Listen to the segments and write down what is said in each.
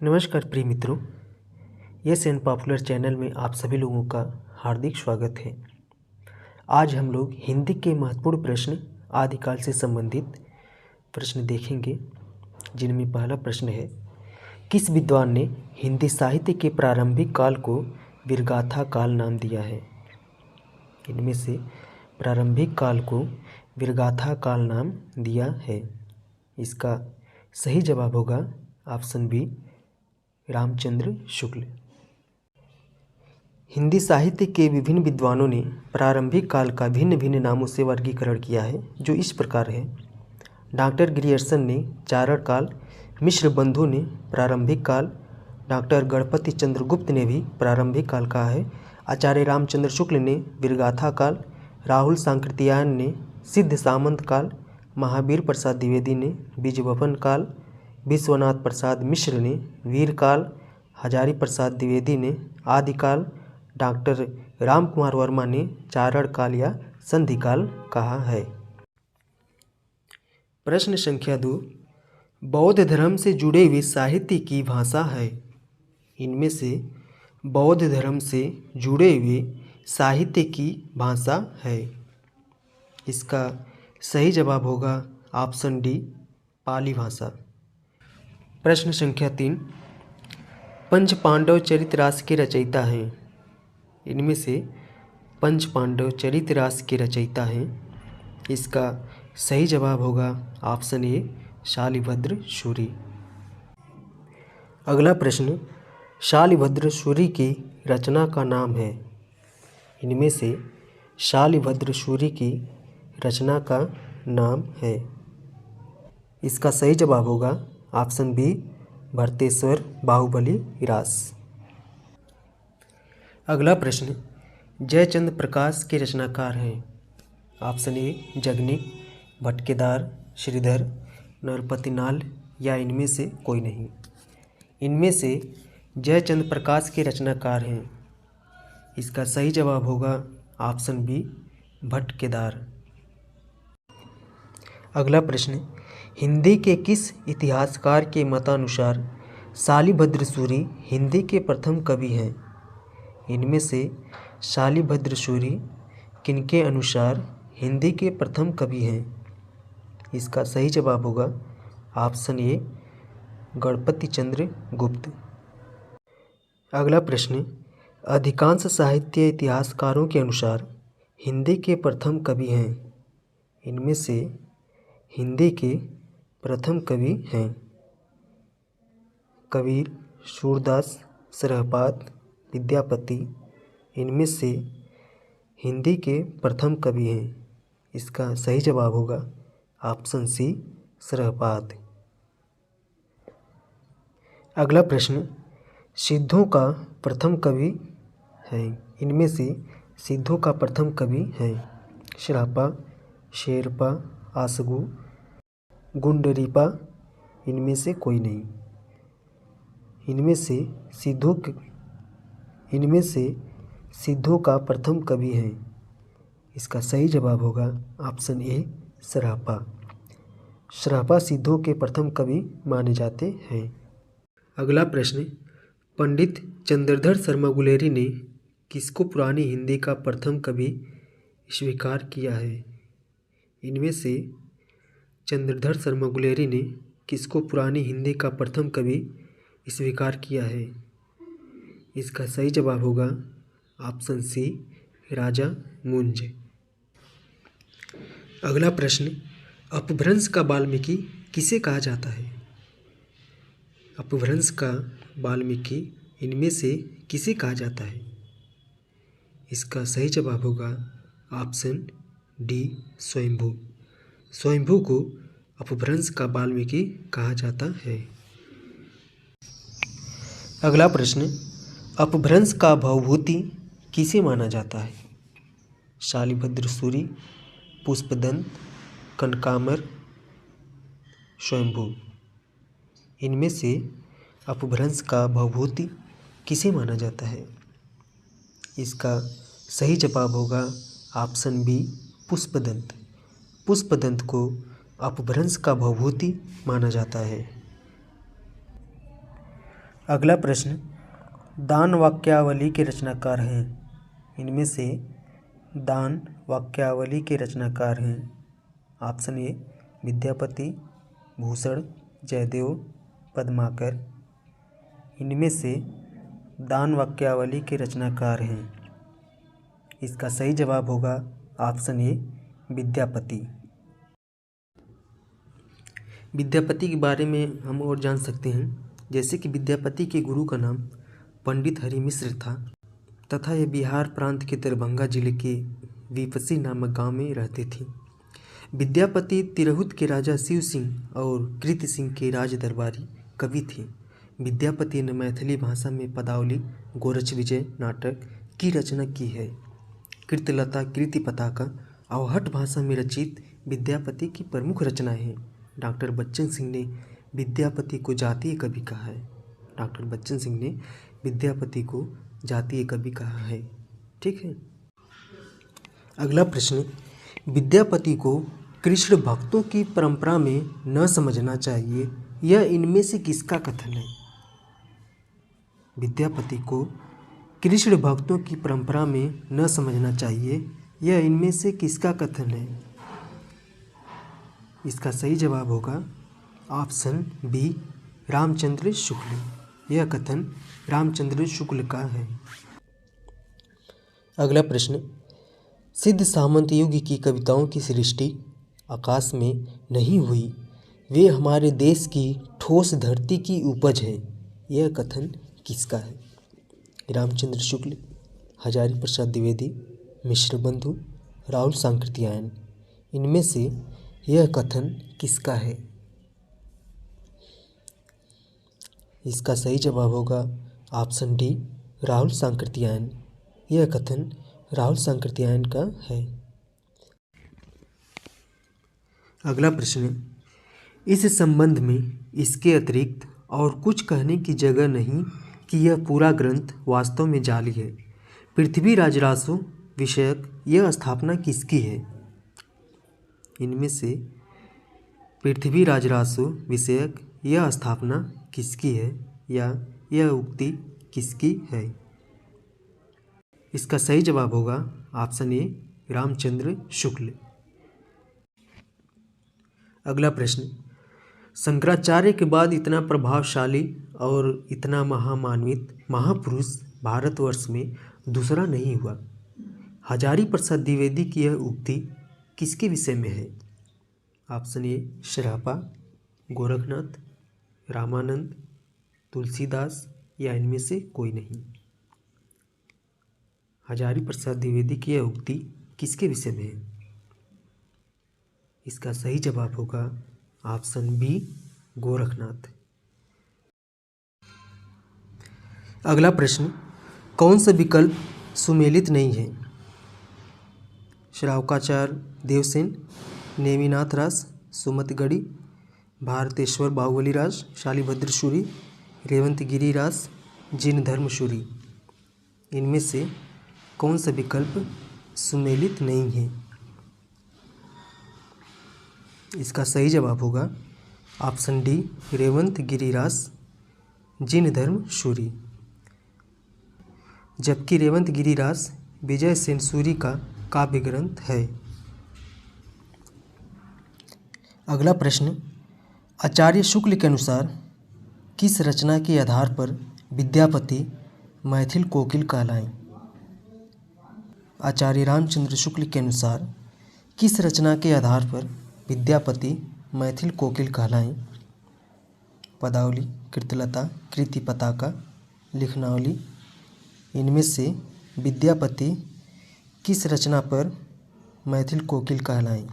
नमस्कार प्रिय मित्रों, यस एन पॉपुलर चैनल में आप सभी लोगों का हार्दिक स्वागत है। आज हम लोग हिंदी के महत्वपूर्ण प्रश्न आदिकाल से संबंधित प्रश्न देखेंगे, जिनमें पहला प्रश्न है, किस विद्वान ने हिंदी साहित्य के प्रारंभिक काल को वीरगाथा काल नाम दिया है? इनमें से प्रारंभिक काल को वीरगाथा काल नाम दिया है। इसका सही जवाब होगा ऑप्शन बी, रामचंद्र शुक्ल। हिंदी साहित्य के विभिन्न विद्वानों ने प्रारंभिक काल का भिन्न भिन्न नामों से वर्गीकरण किया है, जो इस प्रकार है। डॉक्टर ग्रियर्सन ने चारण काल, मिश्र बंधु ने प्रारंभिक काल, डॉक्टर गणपति चंद्र गुप्त ने भी प्रारंभिक काल कहा है, आचार्य रामचंद्र शुक्ल ने वीरगाथा काल, राहुल सांकृत्यायन ने सिद्ध सामंत काल, महावीर प्रसाद द्विवेदी ने बीजवपन काल, विश्वनाथ प्रसाद मिश्र ने वीर काल, हजारी प्रसाद द्विवेदी ने आदिकाल, डॉक्टर रामकुमार वर्मा ने चारण काल या संधि काल कहा है। प्रश्न संख्या 2, बौद्ध धर्म से जुड़े हुए साहित्य की भाषा है। इनमें से बौद्ध धर्म से जुड़े हुए साहित्य की भाषा है। इसका सही जवाब होगा ऑप्शन डी, पाली भाषा। प्रश्न संख्या 3, पंच पांडव चरितरास के रचयिता हैं। इनमें से पंच पांडव चरितरास के रचयिता हैं। इसका सही जवाब होगा ऑप्शन ए, शालिभद्र सूरि। अगला प्रश्न, शालिभद्र सूरि की रचना का नाम है। इनमें से शालिभद्र सूरि की रचना का नाम है। इसका सही जवाब होगा ऑप्शन बी, भरतेश्वर बाहुबली विरास। अगला प्रश्न, जयचंद्र प्रकाश के रचनाकार हैं। ऑप्शन ए, जगनिक, भटकेदार, श्रीधर, नरपतिनाल या इनमें से कोई नहीं। इनमें से जयचंद्र प्रकाश के रचनाकार हैं। इसका सही जवाब होगा ऑप्शन बी, भटकेदार। अगला प्रश्न, हिंदी के किस इतिहासकार के मतानुसार शालिभद्र सूरि हिंदी के प्रथम कवि हैं? इनमें से शालिभद्र सूरि किनके अनुसार हिंदी के प्रथम कवि हैं? इसका सही जवाब होगा ऑप्शन ए, गणपति चंद्र गुप्त। अगला प्रश्न, अधिकांश साहित्य इतिहासकारों के अनुसार हिंदी के प्रथम कवि हैं। इनमें से हिंदी के प्रथम कवि हैं कबीर, सूरदास, सरहपाद, विद्यापति। इनमें से हिंदी के प्रथम कवि हैं। इसका सही जवाब होगा ऑप्शन सी, सरहपाद। अगला प्रश्न, सिद्धों का प्रथम कवि है। इनमें से सिद्धों का प्रथम कवि हैं शरापा, शेरपा, आसगु, गुंडरीपा। इनमें से कोई नहीं। इनमें से सिद्धों का प्रथम कवि हैं। इसका सही जवाब होगा ऑप्शन ए, सरापा। सरापा सिद्धों के प्रथम कवि माने जाते हैं। अगला प्रश्न, पंडित चंद्रधर शर्मा गुलेरी ने किसको पुरानी हिंदी का प्रथम कवि स्वीकार किया है? इनमें से चंद्रधर शर्मा गुलेरी ने किसको पुरानी हिंदी का प्रथम कवि स्वीकार किया है? इसका सही जवाब होगा ऑप्शन सी, राजा मुंज। अगला प्रश्न, अपभ्रंश का वाल्मीकि किसे कहा जाता है? अपभ्रंश का वाल्मीकि इनमें से किसे कहा जाता है? इसका सही जवाब होगा ऑप्शन डी, स्वयंभू। स्वयंभू को अपभ्रंश का वाल्मीकि कहा जाता है। अगला प्रश्न, अपभ्रंश का भवभूति किसे माना जाता है? शालिभद्र सूरि, पुष्पदंत, कनकामर, स्वयंभू। इनमें से अपभ्रंश का भवभूति किसे माना जाता है? इसका सही जवाब होगा ऑप्शन बी, पुष्पदंत। पुष्पदंत को अपभ्रंश का भवभूति माना जाता है। अगला प्रश्न, दान वाक्यावली के रचनाकार हैं। इनमें से दान वाक्यावली के रचनाकार हैं। Option A Vidyapati, Bhushan, Jaideva, Padmakar. इनमें से दान वाक्यावली के रचनाकार हैं। इसका सही जवाब होगा ऑप्शन ए विद्यापति। विद्यापति के बारे में हम और जान सकते हैं, जैसे कि विद्यापति के गुरु का नाम पंडित हरि मिश्र था तथा ये बिहार प्रांत के दरभंगा जिले के विपसी नामक गांव में रहते थे। विद्यापति तिरहुत के राजा शिव सिंह और कृत सिंह के राज दरबारी कवि थे। विद्यापति ने मैथिली भाषा में पदावली, गोरच विजय नाटक की रचना की है। कृतलता, कृति पताका अवहट भाषा में रचित विद्यापति की प्रमुख रचनाएं हैं। डॉक्टर बच्चन सिंह ने विद्यापति को जातीय कवि कहा है। डॉक्टर बच्चन सिंह ने विद्यापति को जातीय कवि कहा है। ठीक है। अगला प्रश्न, विद्यापति को कृष्ण भक्तों की परंपरा में न समझना चाहिए, यह इनमें से किसका कथन है? विद्यापति को कृष्ण भक्तों की परंपरा में न समझना चाहिए, यह इनमें से किसका कथन है? इसका सही जवाब होगा ऑप्शन बी रामचंद्र शुक्ल। यह कथन रामचंद्र शुक्ल का है। अगला प्रश्न, सिद्ध सामंत युग की कविताओं की सृष्टि आकाश में नहीं हुई, वे हमारे देश की ठोस धरती की उपज है, यह कथन किसका है? रामचंद्र शुक्ल, हजारी प्रसाद द्विवेदी, मिश्र बंधु, राहुल सांकृत्यायन। इनमें से यह कथन किसका है? इसका सही जवाब होगा ऑप्शन डी राहुल सांकृत्यायन। यह कथन राहुल सांकृत्यायन का है। अगला प्रश्न, इस संबंध में इसके अतिरिक्त और कुछ कहने की जगह नहीं कि यह पूरा ग्रंथ वास्तव में जाली है। पृथ्वी राजरासु विषयक यह स्थापना किसकी है? इनमें से पृथ्वी राजरासु विषयक यह स्थापना किसकी है या यह उक्ति किसकी है? इसका सही जवाब होगा ऑप्शन ए रामचंद्र शुक्ल। अगला प्रश्न, शंकराचार्य के बाद इतना प्रभावशाली और इतना महामान्वित महापुरुष भारतवर्ष में दूसरा नहीं हुआ। हजारी प्रसाद द्विवेदी की यह उक्ति किसके विषय में है? ऑप्शन ए शरापा, गोरखनाथ, रामानंद, तुलसीदास या इनमें से कोई नहीं। हजारी प्रसाद द्विवेदी की यह उक्ति किसके विषय में है? इसका सही जवाब होगा ऑप्शन बी गोरखनाथ। अगला प्रश्न, कौन सा विकल्प सुमेलित नहीं है? श्रावकाचार्य देवसेन, नेमिनाथ रास, सुमतगढ़ी, भारतेश्वर बाहुबली रास, शालिभद्र सूरी, रेवंत गिरी रास, जिन धर्म सूरी। इनमें से कौन सा विकल्प सुमेलित नहीं है? इसका सही जवाब होगा ऑप्शन डी रेवंत गिरिरास, जिन धर्म सूरी। जबकि रेवंत गिरिरास विजय सेन सूरी का काव्य ग्रंथ है। अगला प्रश्न, आचार्य शुक्ल के अनुसार किस रचना के आधार पर विद्यापति मैथिल कोकिल कहलाएं? आचार्य रामचंद्र शुक्ल के अनुसार किस रचना के आधार पर विद्यापति मैथिल कोकिल कहलाएं? पदावली, कृतलता, कृति पताका, लिखनावली। इनमें से विद्यापति किस रचना पर मैथिल कोकिल कहलाएं?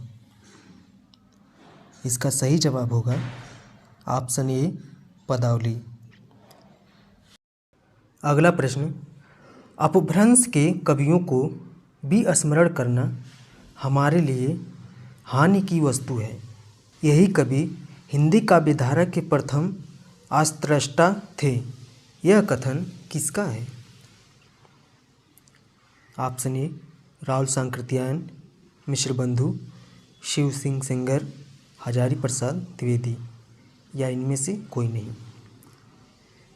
इसका सही जवाब होगा ऑप्शन ए पदावली। अगला प्रश्न, अपभ्रंश के कवियों को विस्मरण करना हमारे लिए हानि की वस्तु है। यही कवि हिंदी काव्यधारा के प्रथम आस्त्रष्टा थे। यह कथन किसका है? ऑप्शन ए राहुल सांकृत्यायन, मिश्र बंधु, शिव सिंह सेंगर, हजारी प्रसाद द्विवेदी या इनमें से कोई नहीं।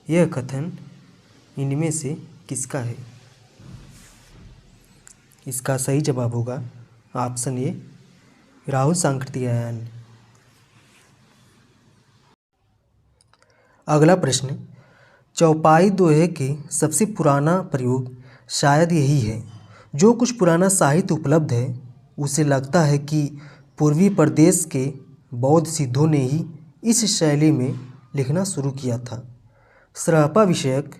यह कथन इनमें से किसका है? इसका सही जवाब होगा ऑप्शन ए, राहुल सांकृत्यायन। अगला प्रश्न, चौपाई दोहे के सबसे पुराना प्रयोग शायद यही है। जो कुछ पुराना साहित्य उपलब्ध है उसे लगता है कि पूर्वी प्रदेश के बौद्ध सिद्धों ने ही इस शैली में लिखना शुरू किया था। सरहपा विषयक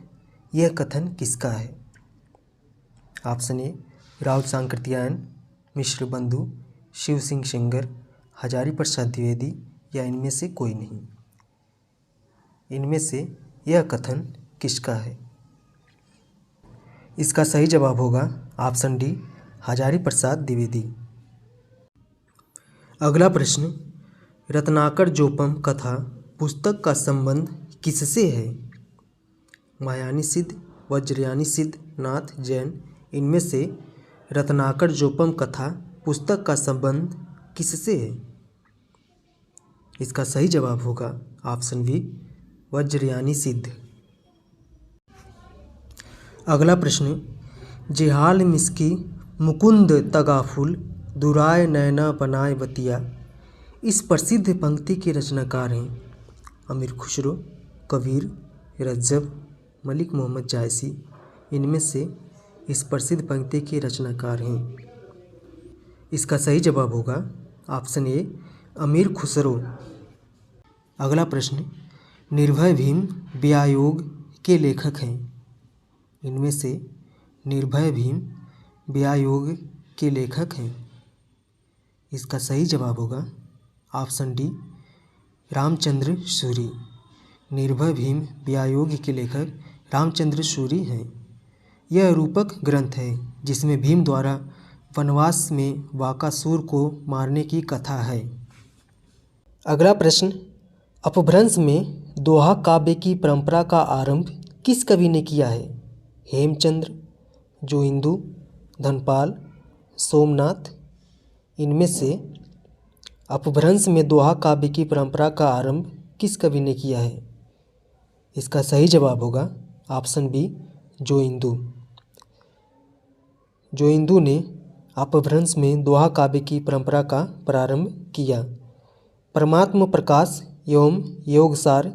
यह कथन किसका है? ऑप्शन ए, राहुल सांकृत्यायन, मिश्र बंधु, शिव सिंह सेंगर, हजारी प्रसाद द्विवेदी या इनमें से कोई नहीं। इनमें से यह कथन किसका है? इसका सही जवाब होगा ऑप्शन डी, हजारी प्रसाद द्विवेदी। अगला प्रश्न, रत्नाकर जोपम कथा पुस्तक का संबंध किससे है? महायानी सिद्ध, वज्रयानी सिद्ध, नाथ, जैन। इनमें से रत्नाकर जोपम कथा पुस्तक का संबंध किससे है? इसका सही जवाब होगा ऑप्शन बी, वज्रयानी सिद्ध। अगला प्रश्न, जेहाल मिस्की मुकुंद तगाफुल दुराय नैना बनाए बतिया। इस प्रसिद्ध पंक्ति के रचनाकार हैं अमीर खुसरो, कबीर, रज्जब, मलिक मोहम्मद जायसी। इनमें से इस प्रसिद्ध पंक्ति के रचनाकार हैं। इसका सही जवाब होगा ऑप्शन ए, अमीर खुसरो। अगला प्रश्न, निर्भय भीम व्यायोग के लेखक हैं। इनमें से निर्भय भीम व्यायोग के लेखक हैं। इसका सही जवाब होगा ऑप्शन डी, रामचंद्र सूरी। निर्भय भीम व्यायोग के लेखक रामचंद्र सूरी हैं। यह रूपक ग्रंथ है जिसमें भीम द्वारा वनवास में बाकासुर को मारने की कथा है। अगला प्रश्न, अपभ्रंश में दोहा काव्य की परंपरा का आरंभ किस कवि ने किया है? हेमचंद्र, जोइंदू, धनपाल, सोमनाथ। इनमें से अपभ्रंश में दोहा काव्य की परंपरा का आरंभ किस कवि ने किया है? इसका सही जवाब होगा ऑप्शन बी, जोइंदू। जोइंदू ने अपभ्रंश में दोहा काव्य की परंपरा का प्रारंभ किया। परमात्म प्रकाश एवं योगसार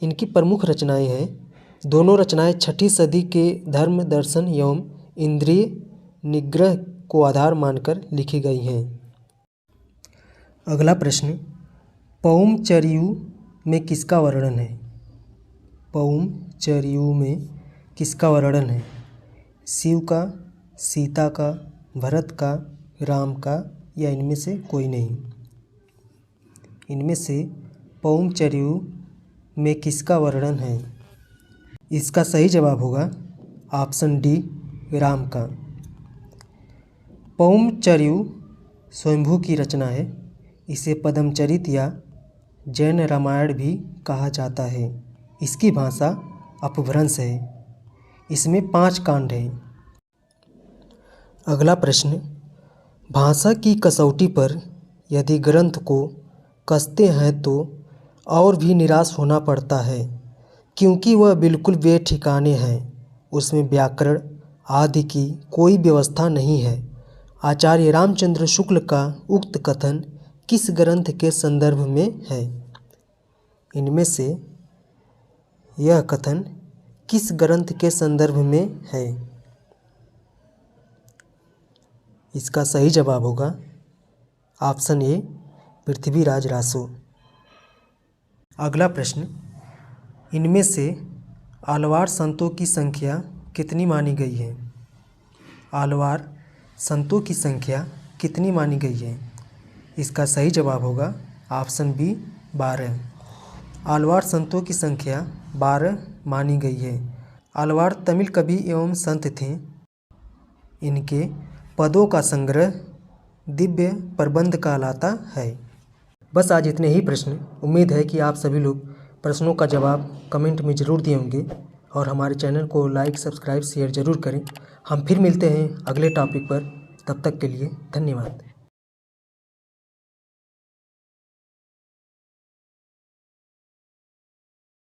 इनकी प्रमुख रचनाएं हैं। दोनों रचनाएं 6ठी सदी के धर्म दर्शन एवं इंद्रिय निग्रह को आधार मानकर लिखी गई हैं। अगला प्रश्न, पौमचर्यु में किसका वर्णन है? पौमचर्यु में किसका वर्णन है? शिव का, सीता का, भरत का, राम का या इनमें से कोई नहीं। इनमें से पौमचर्यु में किसका वर्णन है? इसका सही जवाब होगा ऑप्शन डी, राम का। पौमचर्यु स्वयंभू की रचना है। इसे पद्मचरित या जैन रामायण भी कहा जाता है। इसकी भाषा अपभ्रंश है। इसमें 5 कांड हैं। अगला प्रश्न, भाषा की कसौटी पर यदि ग्रंथ को कसते हैं तो और भी निराश होना पड़ता है, क्योंकि वह बिल्कुल बेठिकाने हैं। उसमें व्याकरण आदि की कोई व्यवस्था नहीं है। आचार्य रामचंद्र शुक्ल का उक्त कथन किस ग्रंथ के संदर्भ में है? इनमें से यह कथन किस ग्रंथ के संदर्भ में है? इसका सही जवाब होगा ऑप्शन ए, पृथ्वीराज रासो। अगला प्रश्न, इनमें से आलवार संतों की संख्या कितनी मानी गई है? आलवार संतों की संख्या कितनी मानी गई है? इसका सही जवाब होगा ऑप्शन बी, 12। आलवार संतों की संख्या 12 मानी गई है। आलवार तमिल कवि एवं संत थे। इनके पदों का संग्रह दिव्य प्रबंध कहलाता है। बस आज इतने ही प्रश्न। उम्मीद है कि आप सभी लोग प्रश्नों का जवाब कमेंट में ज़रूर दिए होंगे और हमारे चैनल को लाइक, सब्सक्राइब, शेयर ज़रूर करें। हम फिर मिलते हैं अगले टॉपिक पर। तब तक के लिए धन्यवाद।